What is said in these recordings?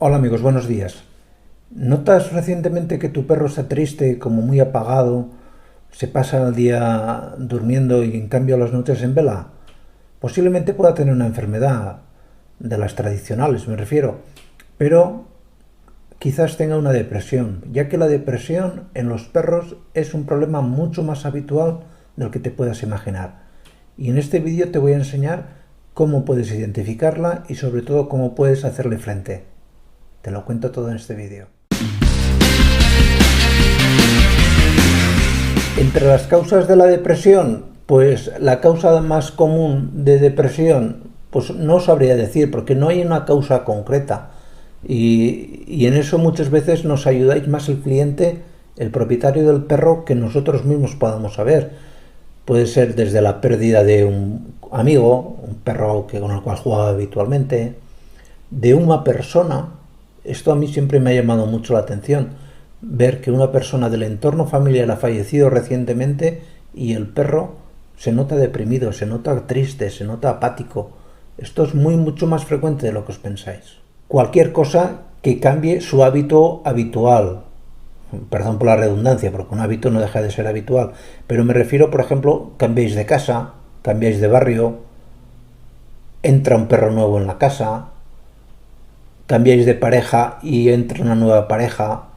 Hola amigos, buenos días. ¿Notas recientemente que tu perro está triste, como muy apagado, se pasa el día durmiendo y en cambio las noches en vela? Posiblemente pueda tener una enfermedad, de las tradicionales me refiero, pero quizás tenga una depresión, ya que la depresión en los perros es un problema mucho más habitual del que te puedas imaginar. Y en este vídeo te voy a enseñar cómo puedes identificarla y sobre todo cómo puedes hacerle frente. Te lo cuento todo en este vídeo. Entre las causas de la depresión, pues la causa más común de depresión, pues no sabría decir, porque no hay una causa concreta. Y en eso muchas veces nos ayudáis más el cliente, el propietario del perro, que nosotros mismos podamos saber. Puede ser desde la pérdida de un amigo, un perro con el cual jugaba habitualmente, de una persona. Esto a mí siempre me ha llamado mucho la atención, ver que una persona del entorno familiar ha fallecido recientemente y el perro se nota deprimido, se nota triste, se nota apático. Esto es mucho más frecuente de lo que os pensáis. Cualquier cosa que cambie su hábito habitual, perdón por la redundancia, porque un hábito no deja de ser habitual, pero me refiero, por ejemplo, cambiáis de casa, cambiáis de barrio, entra un perro nuevo en la casa, cambiáis de pareja y entra una nueva pareja,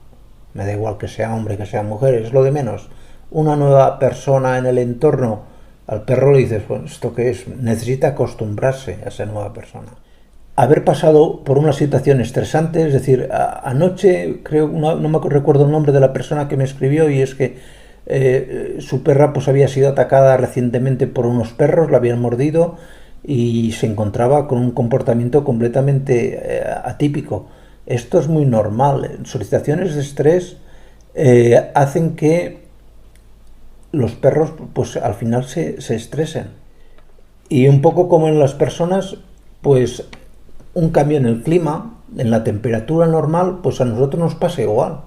me da igual que sea hombre, que sea mujer, es lo de menos. Una nueva persona en el entorno, al perro le dices, bueno, ¿esto qué es? Necesita acostumbrarse a esa nueva persona. Haber pasado por una situación estresante, es decir, anoche, creo, no me recuerdo el nombre de la persona que me escribió, y es que su perra pues había sido atacada recientemente por unos perros, la habían mordido y se encontraba con un comportamiento completamente atípico. Esto es muy normal. Situaciones de estrés hacen que los perros pues al final se estresen. Y un poco como en las personas, pues un cambio en el clima, en la temperatura normal, pues a nosotros nos pasa igual.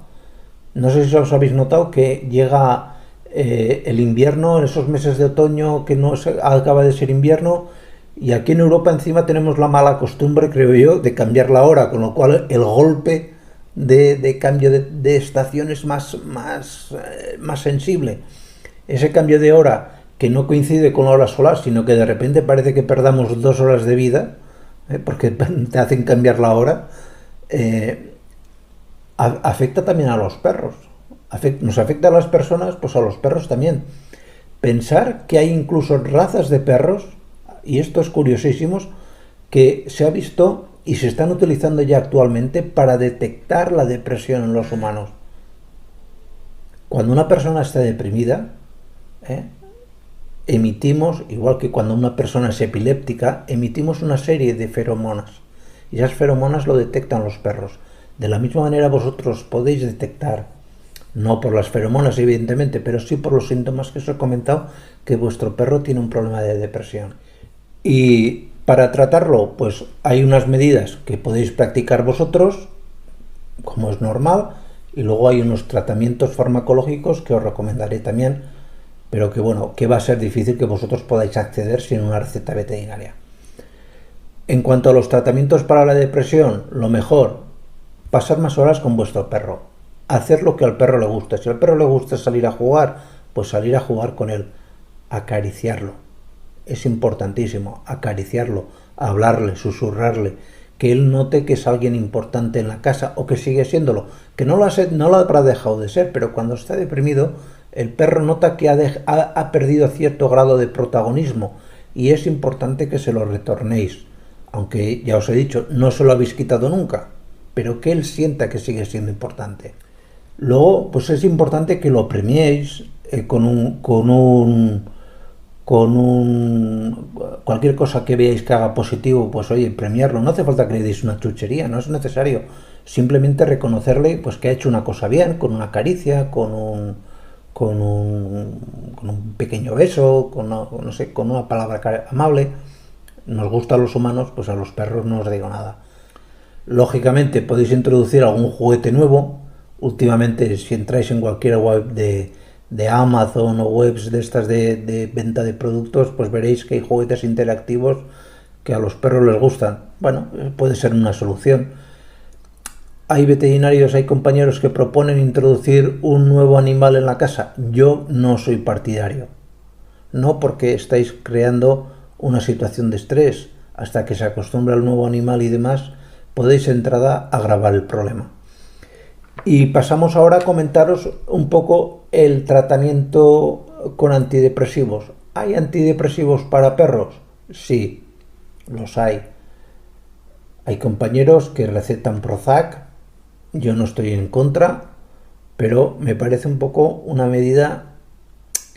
No sé si os habéis notado que llega el invierno, en esos meses de otoño que no acaba de ser invierno, y aquí en Europa encima tenemos la mala costumbre, creo yo, de cambiar la hora, con lo cual el golpe de cambio de estación es más sensible. Ese cambio de hora que no coincide con la hora solar, sino que de repente parece que perdamos 2 horas de vida, porque te hacen cambiar la hora, afecta también a los perros. Nos afecta a las personas, pues a los perros también. Pensar que hay incluso razas de perros, y esto es curiosísimo, que se ha visto y se están utilizando ya actualmente para detectar la depresión en los humanos. Cuando una persona está deprimida, emitimos, igual que cuando una persona es epiléptica, emitimos una serie de feromonas. Y esas feromonas lo detectan los perros. De la misma manera vosotros podéis detectar, no por las feromonas evidentemente, pero sí por los síntomas que os he comentado, que vuestro perro tiene un problema de depresión. Y para tratarlo, pues hay unas medidas que podéis practicar vosotros, como es normal, y luego hay unos tratamientos farmacológicos que os recomendaré también, pero que bueno, que va a ser difícil que vosotros podáis acceder sin una receta veterinaria. En cuanto a los tratamientos para la depresión, lo mejor, pasar más horas con vuestro perro, hacer lo que al perro le gusta. Si al perro le gusta salir a jugar, pues salir a jugar con él, acariciarlo. Es importantísimo, acariciarlo, hablarle, susurrarle, que él note que es alguien importante en la casa o que sigue siéndolo, que no lo habrá dejado de ser, pero cuando está deprimido, el perro nota que ha perdido cierto grado de protagonismo y es importante que se lo retornéis. Aunque ya os he dicho, no se lo habéis quitado nunca, pero que él sienta que sigue siendo importante. Luego, pues es importante que lo premiéis cualquier cosa que veáis que haga positivo, pues oye, premiarlo. No hace falta que le deis una chuchería, no es necesario. Simplemente reconocerle pues que ha hecho una cosa bien, con una caricia, con un pequeño beso, no sé, con una palabra amable. Nos gusta a los humanos, pues a los perros no os digo nada. Lógicamente podéis introducir algún juguete nuevo. Últimamente, si entráis en cualquier web de Amazon o webs de estas de venta de productos, pues veréis que hay juguetes interactivos que a los perros les gustan. Bueno, puede ser una solución. Hay veterinarios, hay compañeros que proponen introducir un nuevo animal en la casa. Yo no soy partidario. No, porque estáis creando una situación de estrés. Hasta que se acostumbra al nuevo animal y demás, podéis de entrada agravar el problema. Y pasamos ahora a comentaros un poco el tratamiento con antidepresivos. ¿Hay antidepresivos para perros? Sí, los hay. Hay compañeros que recetan Prozac. Yo no estoy en contra, pero me parece un poco una medida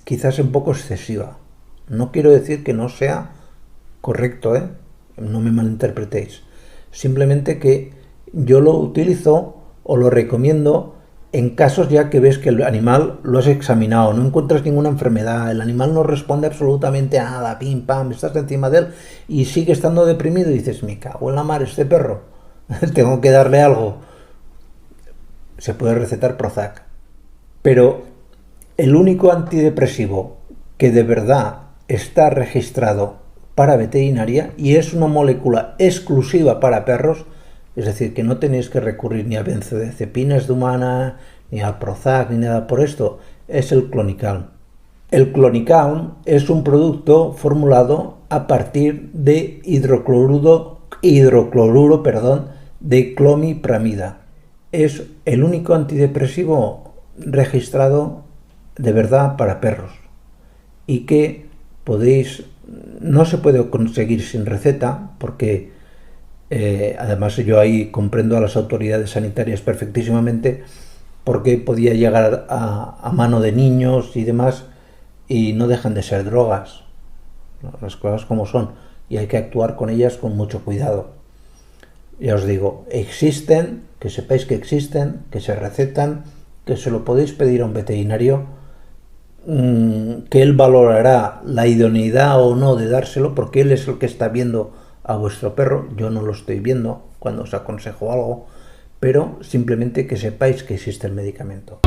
quizás un poco excesiva. No quiero decir que no sea correcto, no me malinterpretéis. Simplemente que yo lo utilizo o lo recomiendo en casos ya que ves que el animal lo has examinado, no encuentras ninguna enfermedad, el animal no responde absolutamente a nada, pim pam, estás encima de él y sigue estando deprimido y dices, me cago en la mar este perro, tengo que darle algo. Se puede recetar Prozac. Pero el único antidepresivo que de verdad está registrado para veterinaria y es una molécula exclusiva para perros, es decir, que no tenéis que recurrir ni a benzodiazepinas de humana, ni al Prozac, ni nada por esto, es el Clonicalm. El Clonicalm es un producto formulado a partir de hidrocloruro de clomipramida. Es el único antidepresivo registrado de verdad para perros y que no se puede conseguir sin receta porque además yo ahí comprendo a las autoridades sanitarias perfectísimamente porque podía llegar a mano de niños y demás y no dejan de ser drogas, las cosas como son, y hay que actuar con ellas con mucho cuidado. Ya os digo, existen, que sepáis que existen, que se recetan, que se lo podéis pedir a un veterinario, que él valorará la idoneidad o no de dárselo, porque él es el que está viendo a vuestro perro, yo no lo estoy viendo cuando os aconsejo algo, pero simplemente que sepáis que existe el medicamento.